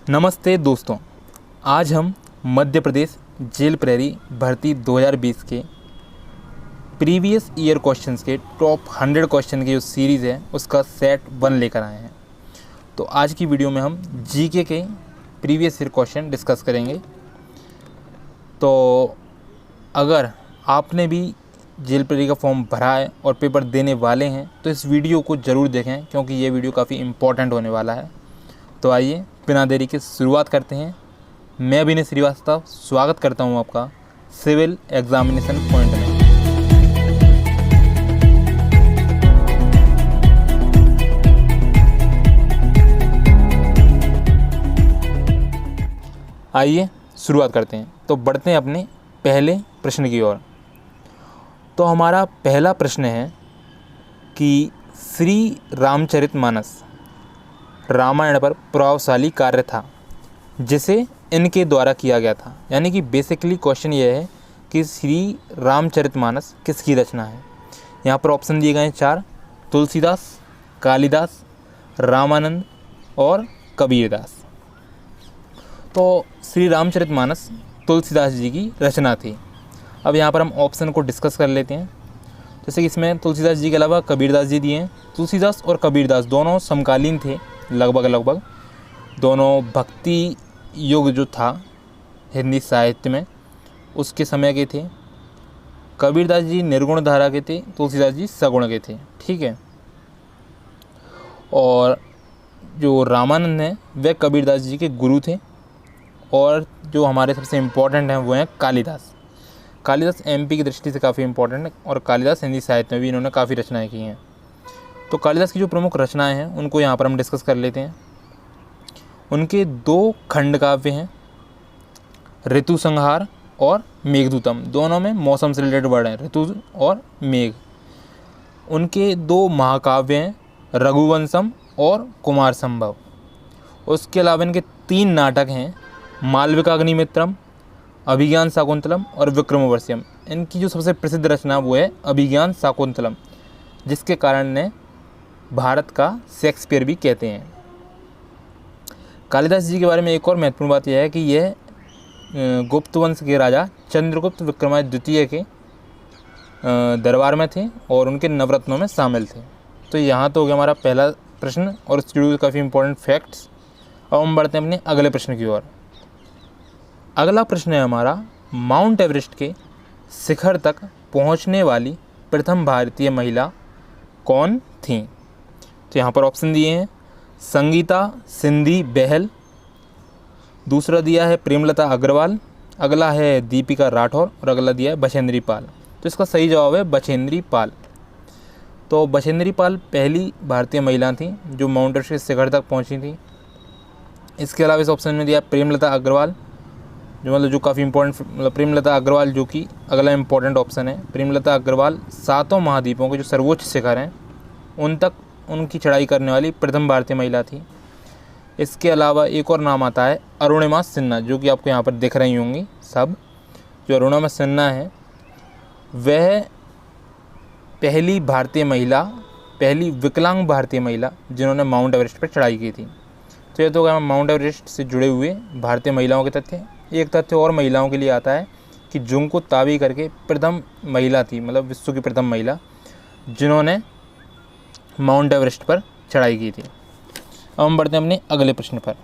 नमस्ते दोस्तों, आज हम मध्य प्रदेश जेल प्रहरी भर्ती 2020 के प्रीवियस ईयर क्वेश्चंस के टॉप 100 क्वेश्चन की जो सीरीज़ है उसका सेट 1 लेकर आए हैं। तो आज की वीडियो में हम जीके के प्रीवियस ईयर क्वेश्चन डिस्कस करेंगे। तो अगर आपने भी जेल प्रहरी का फॉर्म भरा है और पेपर देने वाले हैं तो इस वीडियो को ज़रूर देखें, क्योंकि ये वीडियो काफ़ी इम्पोर्टेंट होने वाला है। तो आइए बिना देरी के शुरुआत करते हैं। मैं अभिनय श्रीवास्तव स्वागत करता हूं आपका सिविल एग्जामिनेशन पॉइंट में। आइए शुरुआत करते हैं। तो बढ़ते हैं अपने पहले प्रश्न की ओर। तो हमारा पहला प्रश्न है कि श्री रामचरितमानस रामायण पर प्रभावशाली कार्य था जिसे इनके द्वारा किया गया था। यानी कि बेसिकली क्वेश्चन ये है कि श्री रामचरितमानस किसकी रचना है। यहाँ पर ऑप्शन दिए गए हैं 4: तुलसीदास, कालिदास, रामानंद और कबीरदास। तो श्री रामचरितमानस तुलसीदास जी की रचना थी। अब यहाँ पर हम ऑप्शन को डिस्कस कर लेते हैं। जैसे कि इसमें तुलसीदास जी के अलावा कबीरदास जी दिए हैं। तुलसीदास और कबीरदास दोनों समकालीन थे, लगभग दोनों भक्ति युग जो था हिंदी साहित्य में उसके समय के थे। कबीरदास जी निर्गुण धारा के थे, तुलसीदास जी सगुण के थे। ठीक है। और जो रामानंद हैं वे कबीरदास जी के गुरु थे। और जो हमारे सबसे इम्पोर्टेंट हैं वो हैं कालिदास। कालिदास एमपी की दृष्टि से काफ़ी इम्पोर्टेंट है और कालिदास हिंदी साहित्य में भी इन्होंने काफ़ी रचनाएं की हैं। तो कालिदास की जो प्रमुख रचनाएं हैं उनको यहाँ पर हम डिस्कस कर लेते हैं। उनके 2 खंड काव्य हैं, ऋतु संहार और मेघदूतम। दोनों में मौसम से रिलेटेड वर्ड हैं, ऋतु और मेघ। उनके 2 महाकाव्य हैं, रघुवंशम और कुमार संभव। उसके अलावा इनके 3 नाटक हैं, मालविकाग्निमित्रम, अभिज्ञान शाकुंतलम और विक्रमोर्वशीयम। इनकी जो सबसे प्रसिद्ध रचना वो है अभिज्ञान शाकुंतलम, जिसके कारण ने भारत का शेक्सपियर भी कहते हैं। कालिदास जी के बारे में एक और महत्वपूर्ण बात यह है कि यह गुप्त वंश के राजा चंद्रगुप्त विक्रमादित्य द्वितीय के दरबार में थे और उनके नवरत्नों में शामिल थे। तो यहाँ तो हो गया हमारा पहला प्रश्न और इसके काफ़ी इंपॉर्टेंट फैक्ट्स। अब हम बढ़ते हैं अपने अगले प्रश्न की ओर। अगला प्रश्न है हमारा, माउंट एवरेस्ट के शिखर तक पहुँचने वाली प्रथम भारतीय महिला कौन थी। तो यहाँ पर ऑप्शन दिए हैं, संगीता सिंधी बहल, दूसरा दिया है प्रेमलता अग्रवाल, अगला है दीपिका राठौर और अगला दिया है बछेंद्री पाल। तो इसका सही जवाब है बछेंद्री पाल। तो बछेंद्री पाल पहली भारतीय महिला थी जो माउंट एवरेस्ट के शिखर तक पहुंची थी। इसके अलावा इस ऑप्शन में दिया प्रेमलता अग्रवाल, जो काफ़ी इंपॉर्टेंट, प्रेमलता अग्रवाल जो कि अगला इंपॉर्टेंट ऑप्शन है। प्रेमलता अग्रवाल 7 महाद्वीपों के जो सर्वोच्च शिखर हैं उन तक उनकी चढ़ाई करने वाली प्रथम भारतीय महिला थी। इसके अलावा एक और नाम आता है अरुणिमा सिन्हा, जो कि आपको यहाँ पर दिख रही होंगी सब। जो अरुणिमा सिन्हा है वह पहली भारतीय महिला, पहली विकलांग भारतीय महिला जिन्होंने माउंट एवरेस्ट पर चढ़ाई की थी। तो ये तो गया माउंट एवरेस्ट से जुड़े हुए भारतीय महिलाओं के तथ्य। एक तथ्य और महिलाओं के लिए आता है कि जुंको ताबी करके प्रथम महिला थी, मतलब विश्व की प्रथम महिला जिन्होंने माउंट एवरेस्ट पर चढ़ाई की थी। अब हम बढ़ते हैं अपने अगले प्रश्न पर।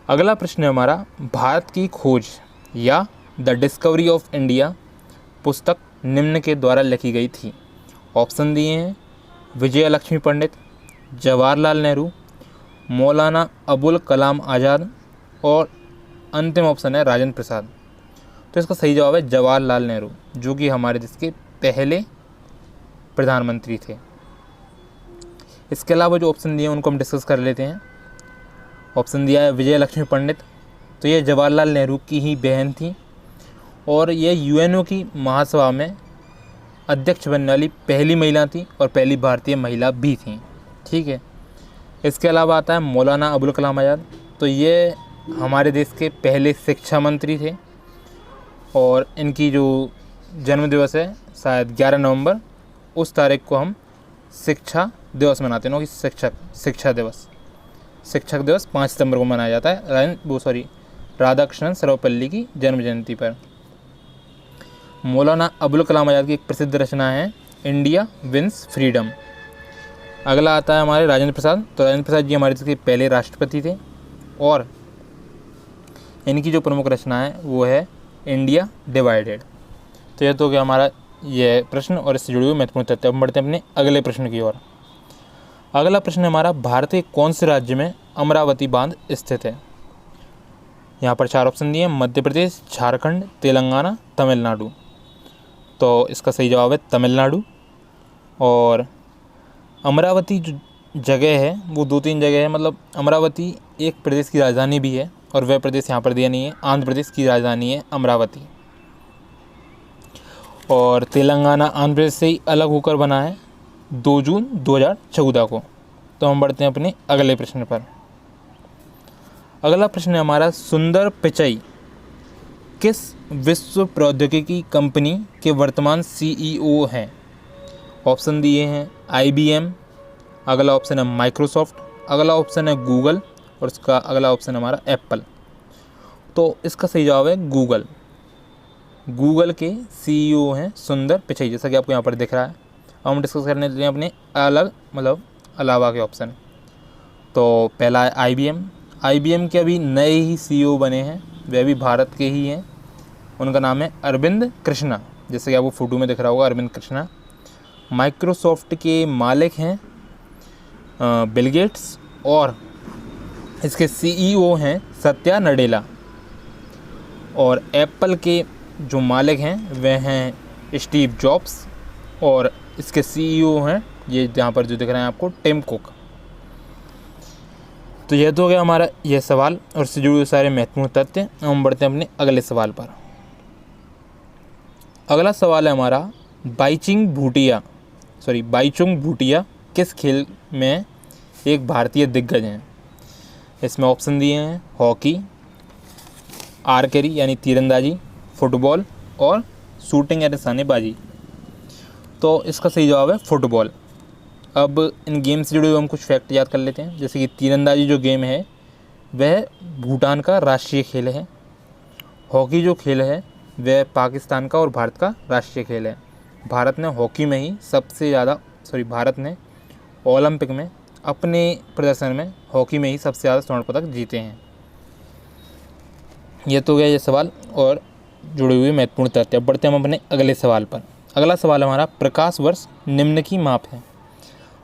अगला प्रश्न है हमारा, भारत की खोज या द डिस्कवरी ऑफ इंडिया पुस्तक निम्न के द्वारा लिखी गई थी। ऑप्शन दिए हैं, विजय लक्ष्मी पंडित, जवाहरलाल नेहरू, मौलाना अबुल कलाम आज़ाद और अंतिम ऑप्शन है राजेंद्र प्रसाद। तो इसका सही जवाब है जवाहरलाल नेहरू, जो कि हमारे देश के पहले प्रधानमंत्री थे। इसके अलावा जो ऑप्शन दिए हैं उनको हम डिस्कस कर लेते हैं। ऑप्शन दिया है विजय लक्ष्मी पंडित, तो ये जवाहरलाल नेहरू की ही बहन थी और ये यूएनओ की महासभा में अध्यक्ष बनने वाली पहली महिला थी और पहली भारतीय महिला भी थी। ठीक है। इसके अलावा आता है मौलाना अबुल कलाम आज़ाद, तो ये हमारे देश के पहले शिक्षा मंत्री थे और इनकी जो जन्म दिवस है शायद 11 नवंबर, उस तारीख को हम शिक्षा दिवस मनाते हैं, कि शिक्षा दिवस। शिक्षक दिवस 5 सितंबर को मनाया जाता है राधाकृष्णन सर्वपल्ली की जन्म जयंती पर। मौलाना अबुल कलाम आज़ाद की एक प्रसिद्ध रचना है इंडिया विंस फ्रीडम। अगला आता है हमारे राजेंद्र प्रसाद। तो राजेंद्र प्रसाद जी हमारे देश के पहले राष्ट्रपति थे और इनकी जो प्रमुख रचना है वो है इंडिया डिवाइडेड। तो यह तो हो गया हमारा यह प्रश्न और इससे जुड़े हुए महत्वपूर्ण तथ्य। अब बढ़ते हैं अपने अगले प्रश्न की ओर। अगला प्रश्न हमारा, भारत के कौन से राज्य में अमरावती बांध स्थित है? यहाँ पर 4 ऑप्शन दिए हैं, मध्य प्रदेश, झारखंड, तेलंगाना, तमिलनाडु। तो इसका सही जवाब है तमिलनाडु। और अमरावती जो जगह है वो 2-3 जगह है, मतलब अमरावती एक प्रदेश की राजधानी भी है और वह प्रदेश यहाँ पर दिया नहीं है। आंध्र प्रदेश की राजधानी है अमरावती और तेलंगाना आंध्र प्रदेश से ही अलग होकर बना है 2 जून 2014 को। तो हम बढ़ते हैं अपने अगले प्रश्न पर। अगला प्रश्न है हमारा, सुंदर पिचई किस विश्व प्रौद्योगिकी कंपनी के वर्तमान CEO हैं? ऑप्शन दिए हैं IBM, अगला ऑप्शन है माइक्रोसॉफ्ट, अगला ऑप्शन है गूगल और इसका अगला ऑप्शन हमारा एप्पल। तो इसका सही जवाब है गूगल। गूगल के CEO हैं सुंदर पिचई, जैसा कि आपको यहाँ पर दिख रहा है। अब हम डिस्कस करने लगे अपने अलावा के ऑप्शन। तो पहला है IBM के अभी नए ही CEO बने हैं, वे भी भारत के ही हैं। उनका नाम है अरविंद कृष्णा, जैसे कि आपको फोटो में दिख रहा होगा अरविंद कृष्णा। माइक्रोसॉफ्ट के मालिक हैं बिल गेट्स और इसके CEO हैं सत्या नडेला। और एप्पल के जो मालिक हैं वह हैं स्टीव जॉब्स और इसके CEO हैं ये जहाँ पर जो दिख रहे हैं आपको टिम कुक। तो यह तो हो गया हमारा यह सवाल और इससे जुड़े हुए सारे महत्वपूर्ण तथ्य। हम बढ़ते हैं अपने अगले सवाल पर। अगला सवाल है हमारा, बाईचुंग भूटिया किस खेल में एक भारतीय दिग्गज हैं? इसमें ऑप्शन दिए हैं हॉकी, आर्चरी यानी तीरंदाजी, फुटबॉल और शूटिंग या निशानेबाजी। तो इसका सही जवाब है फुटबॉल। अब इन गेम से जुड़े हुए हम कुछ फैक्ट याद कर लेते हैं, जैसे कि तीरंदाजी जो गेम है वह भूटान का राष्ट्रीय खेल है। हॉकी जो खेल है वह पाकिस्तान का और भारत का राष्ट्रीय खेल है। भारत ने ओलंपिक में अपने प्रदर्शन में हॉकी में ही सबसे ज़्यादा स्वर्ण पदक जीते हैं। ये तो गया ये सवाल और जुड़े हुए महत्वपूर्ण तथ्य। अब बढ़ते हैं हम अपने अगले सवाल पर। अगला सवाल हमारा, प्रकाश वर्ष निम्न की माप है?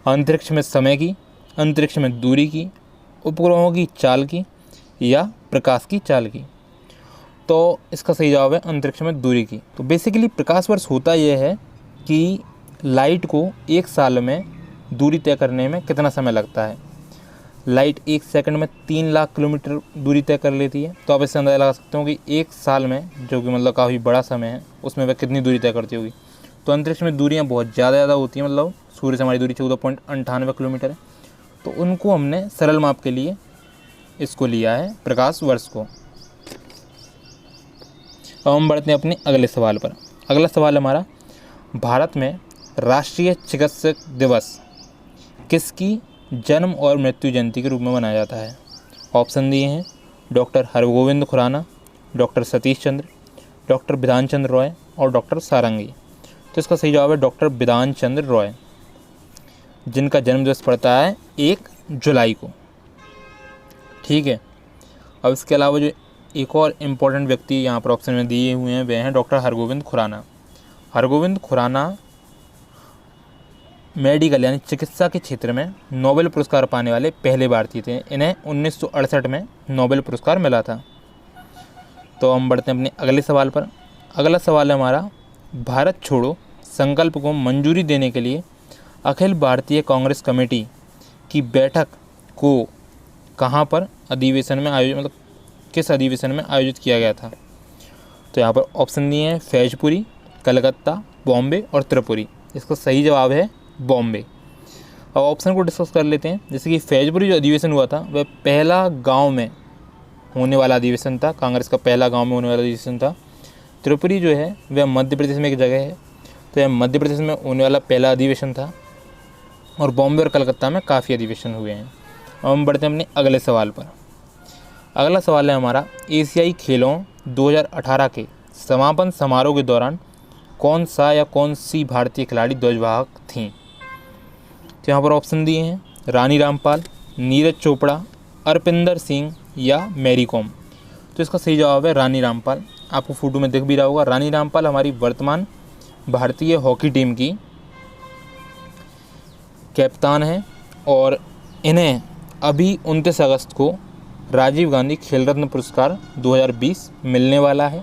अंतरिक्ष में समय की, अंतरिक्ष में दूरी की, उपग्रहों की चाल की या प्रकाश की चाल की। तो इसका सही जवाब है अंतरिक्ष में दूरी की। तो बेसिकली प्रकाश वर्ष होता यह है कि लाइट को 1 साल में दूरी तय करने में कितना समय लगता है। लाइट 1 सेकंड में 3 लाख किलोमीटर दूरी तय कर लेती है। तो आप इससे अंदाज़ा लगा सकते हो कि 1 साल में, जो कि मतलब काफ़ी बड़ा समय है, उसमें वह कितनी दूरी तय करती होगी। तो अंतरिक्ष में दूरियाँ बहुत ज़्यादा होती हैं, मतलब सूर्य से हमारी दूरी 14.98 किलोमीटर है। तो उनको हमने सरल माप के लिए इसको लिया है प्रकाश वर्ष को। अब हम बढ़ते हैं अपने अगले सवाल पर। अगला सवाल हमारा, भारत में राष्ट्रीय चिकित्सक दिवस किसकी जन्म और मृत्यु जयंती के रूप में मनाया जाता है? ऑप्शन दिए हैं doctor Hargovind Khurana, doctor Satish Chandra, doctor बिधान चंद्र रॉय और डॉक्टर सारंगी। तो इसका सही जवाब है डॉक्टर बिधान चंद्र रॉय, जिनका जन्म दिवस पड़ता है 1 जुलाई को। ठीक है। अब इसके अलावा जो एक और इम्पोर्टेंट व्यक्ति यहाँ पर ऑप्शन में दिए हुए हैं वे हैं डॉक्टर हरगोविंद खुराना। हरगोविंद खुराना मेडिकल यानी चिकित्सा के क्षेत्र में नोबेल पुरस्कार पाने वाले पहले भारतीय थे। इन्हें 1968 में नोबेल पुरस्कार मिला था। तो हम बढ़ते हैं अपने अगले सवाल पर। अगला सवाल है हमारा, भारत छोड़ो संकल्प को मंजूरी देने के लिए अखिल भारतीय कांग्रेस कमेटी की बैठक को कहाँ पर अधिवेशन में आयोजित किस अधिवेशन में आयोजित किया गया था? तो यहाँ पर ऑप्शन दिए हैं फैजपुरी, कलकत्ता, बॉम्बे और त्रिपुरी। इसका सही जवाब है बॉम्बे। अब ऑप्शन को डिस्कस कर लेते हैं। जैसे कि फैजपुरी जो अधिवेशन हुआ था वह पहला गांव में होने वाला अधिवेशन था, कांग्रेस का पहला गांव में होने वाला अधिवेशन था। त्रिपुरी जो है वह मध्य प्रदेश में एक जगह है, तो यह मध्य प्रदेश में होने वाला पहला अधिवेशन था। और बॉम्बे और कलकत्ता में काफ़ी अधिवेशन हुए हैं। अब हम बढ़ते हैं अपने अगले सवाल पर। अगला सवाल है हमारा, एशियाई खेलों 2018 के समापन समारोह के दौरान कौन सा या कौन सी भारतीय खिलाड़ी ध्वजवाहक थीं? तो यहाँ पर ऑप्शन दिए हैं, रानी रामपाल, नीरज चोपड़ा, अर्पिंदर सिंह या मैरी कॉम। तो इसका सही जवाब है रानी रामपाल। आपको फोटो में दिख भी रहा होगा। रानी रामपाल हमारी वर्तमान भारतीय हॉकी टीम की कैप्टन है और इन्हें अभी 29 अगस्त को राजीव गांधी खेल रत्न पुरस्कार 2020 मिलने वाला है,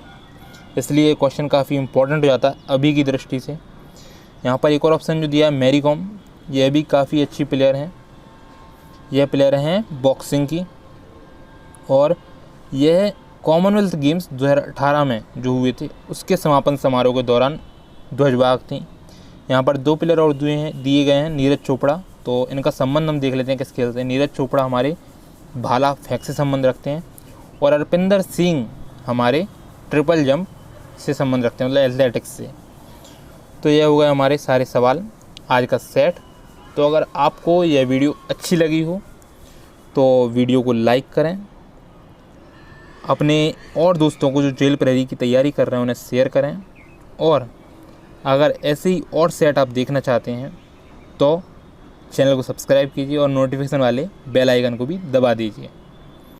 इसलिए ये क्वेश्चन काफ़ी इंपॉर्टेंट हो जाता है अभी की दृष्टि से। यहाँ पर एक और ऑप्शन जो दिया है मैरी कॉम, यह भी काफ़ी अच्छी प्लेयर हैं। यह प्लेयर हैं बॉक्सिंग की और यह कॉमनवेल्थ गेम्स 2018 में जो हुए थे उसके समापन समारोह के दौरान ध्वजवाहक थी। यहाँ पर 2 प्लेयर और दिए गए हैं, नीरज चोपड़ा। तो इनका संबंध हम देख लेते हैं किस खेल से। नीरज चोपड़ा हमारे भाला फेंक से संबंध रखते हैं और अर्पिंदर सिंह हमारे ट्रिपल जंप से संबंध रखते हैं, मतलब एथलेटिक्स से। तो यह हो गए हमारे सारे सवाल आज का सेट। तो अगर आपको यह वीडियो अच्छी लगी हो तो वीडियो को लाइक करें, अपने और दोस्तों को जो जेल प्रहरी की तैयारी कर रहे हैं उन्हें शेयर करें, और अगर ऐसे ही और सेट आप देखना चाहते हैं तो चैनल को सब्सक्राइब कीजिए और नोटिफिकेशन वाले बेल आइकन को भी दबा दीजिए।